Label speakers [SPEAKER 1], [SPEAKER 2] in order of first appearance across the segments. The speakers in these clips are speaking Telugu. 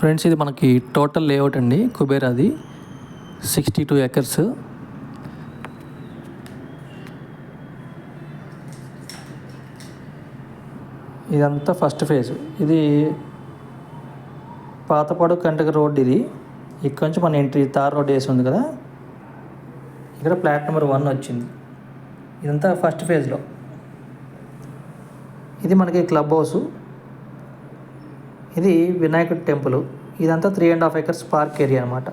[SPEAKER 1] ఫ్రెండ్స్, ఇది మనకి టోటల్ లేఅవుట్ అండి కుబేరాది 62 acres. ఇదంతా ఫస్ట్ ఫేజ్. ఇది పాతపాడు కంటక రోడ్. ఇది ఇక్కడ నుంచి మన ఎంట్రీ తార్ రోడ్ వేసి ఉంది కదా, ఇక్కడ ప్లాట్ నెంబర్ 1 వచ్చింది. ఇదంతా ఫస్ట్ ఫేజ్లో. ఇది మనకి క్లబ్ హౌసు, ఇది వినాయకుడి టెంపుల్. ఇదంతా 3.5 acres పార్క్ ఏరియా అనమాట.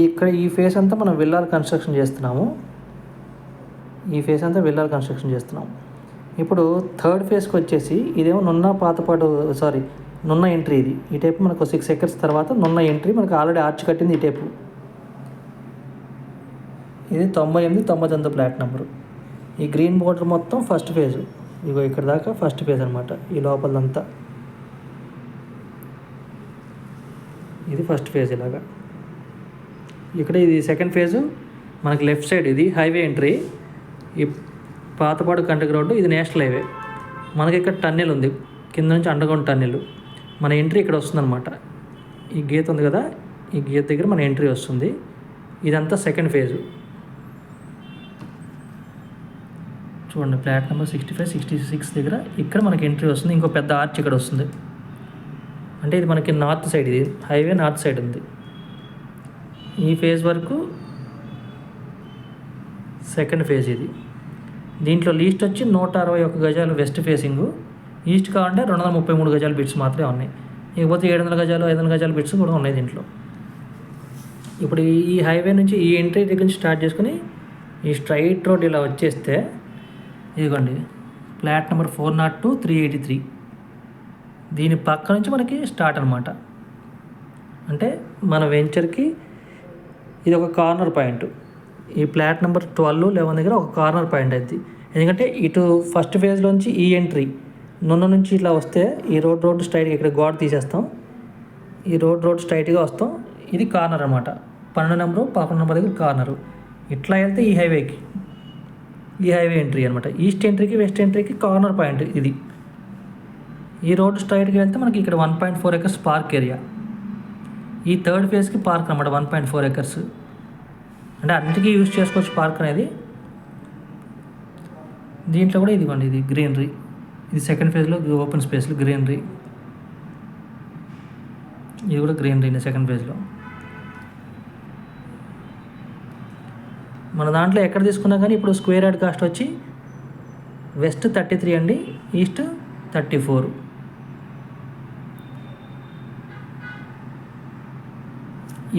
[SPEAKER 1] ఇక్కడ ఈ ఫేస్ అంతా మనం విల్లాలు కన్స్ట్రక్షన్ చేస్తున్నాము. ఇప్పుడు థర్డ్ ఫేజ్కి వచ్చేసి ఇదేమో నున్న ఎంట్రీ. ఇది ఈ టైపు మనకు 6 acres తర్వాత నున్న ఎంట్రీ. మనకు ఆల్రెడీ ఆర్చ్ కట్టింది ఈ టైపు. ఇది 98-99 ప్లాట్ నెంబరు. ఈ గ్రీన్ బోర్డర్ మొత్తం ఫస్ట్ ఫేజ్. ఇగో ఇక్కడ దాకా ఫస్ట్ ఫేజ్ అనమాట. ఈ లోపలంతా ఇది ఫస్ట్ ఫేజ్. ఇలాగా ఇక్కడ ఇది సెకండ్ ఫేజు. మనకి లెఫ్ట్ సైడ్ ఇది హైవే ఎంట్రీ. ఈ పాతపాడు కంటక రోడ్డు, ఇది నేషనల్ హైవే. మనకి ఇక్కడ టన్నెల్ ఉంది, కింద నుంచి అండర్గ్రౌండ్ టన్నెల్. మన ఎంట్రీ ఇక్కడ వస్తుందన్నమాట. ఈ గీత ఉంది కదా, ఈ గీత దగ్గర మన ఎంట్రీ వస్తుంది. ఇదంతా సెకండ్ ఫేజు. చూడండి, ఫ్లాట్ నెంబర్ 65, 66 దగ్గర ఇక్కడ మనకి ఎంట్రీ వస్తుంది. ఇంకో పెద్ద ఆర్చ్ ఇక్కడ వస్తుంది. అంటే ఇది మనకి నార్త్ సైడ్, ఇది హైవే నార్త్ సైడ్ ఉంది. ఈ ఫేజ్ వరకు సెకండ్ ఫేజ్ ఇది. దీంట్లో లీస్ట్ వచ్చి 161 గజాలు వెస్ట్ ఫేసింగు. ఈస్ట్ కావాలంటే 233 గజాల బిట్స్ మాత్రమే ఉన్నాయి. ఇకపోతే 700 గజాలు 500 గజాల బిట్స్ కూడా ఉన్నాయి దీంట్లో. ఇప్పుడు ఈ హైవే నుంచి ఈ ఎంట్రీ దగ్గర నుంచి స్టార్ట్ చేసుకుని ఈ స్ట్రైట్ రోడ్ ఇలా వచ్చేస్తే ఇదిగోండి ఫ్లాట్ నెంబర్ 402, 383. దీని పక్క నుంచి మనకి స్టార్ట్ అనమాట. అంటే మన వెంచర్కి ఇది ఒక కార్నర్ పాయింట్. ఈ ఫ్లాట్ నెంబర్ 12, 11 దగ్గర ఒక కార్నర్ పాయింట్ అయింది. ఎందుకంటే ఇటు ఫస్ట్ ఫేజ్లోంచి ఈ ఎంట్రీ నున్న నుంచి ఇట్లా వస్తే ఈ రోడ్ స్ట్రైట్గా ఇక్కడ గోడ తీసేస్తాం. ఈ రోడ్ స్ట్రైట్గా వస్తాం. ఇది కార్నర్ అనమాట. 12 నెంబరు 11 నెంబర్ దగ్గర కార్నరు. ఇట్లా వెళ్తే ఈ హైవే ఎంట్రీ అనమాట. ఈస్ట్ ఎంట్రీకి వెస్ట్ ఎంట్రీకి కార్నర్ పాయింట్ ఇది. ఈ రోడ్ స్ట్రైట్కి వెళ్తే మనకి ఇక్కడ 1.4 acres పార్క్ ఏరియా. ఈ థర్డ్ ఫేజ్కి పార్క్ అనమాట 1.4 acres. అంటే అన్నిటికీ యూజ్ చేసుకోవచ్చు పార్క్ అనేది. దీంట్లో కూడా ఇదిగోండి, ఇది గ్రీనరీ. ఇది సెకండ్ ఫేజ్లో ఓపెన్ స్పేస్లో గ్రీనరీ. ఇది కూడా గ్రీనరీ సెకండ్ ఫేజ్లో. మన దాంట్లో ఎక్కడ తీసుకున్నా కానీ ఇప్పుడు స్క్వేర్ యార్డ్ కాస్ట్ వచ్చి వెస్ట్ 33 అండి, ఈస్ట్ 34.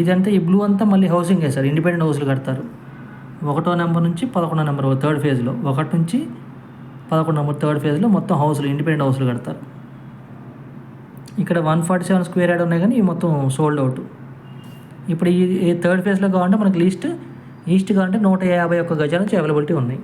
[SPEAKER 1] ఇదంతా ఈ బ్లూ అంతా మళ్ళీ హౌసింగ్ వేస్తారు, ఇండిపెండెంట్ హౌస్లు కడతారు. 1వ నెంబర్ నుంచి 11వ నెంబర్ థర్డ్ ఫేజ్లో, 1 నుంచి 11 నెంబర్ థర్డ్ ఫేజ్లో మొత్తం హౌస్లు, ఇండిపెండెంట్ హౌస్లు కడతారు. ఇక్కడ 147 స్క్వేర్ యార్డ్ ఉన్నాయి కానీ ఇవి మొత్తం సోల్డ్ అవుట్. ఇప్పుడు ఈ థర్డ్ ఫేజ్లో కావాలంటే మనకి ఈస్ట్ కావాలంటే 151 గజాల నుంచి అవైలబిలిటీ ఉన్నాయి.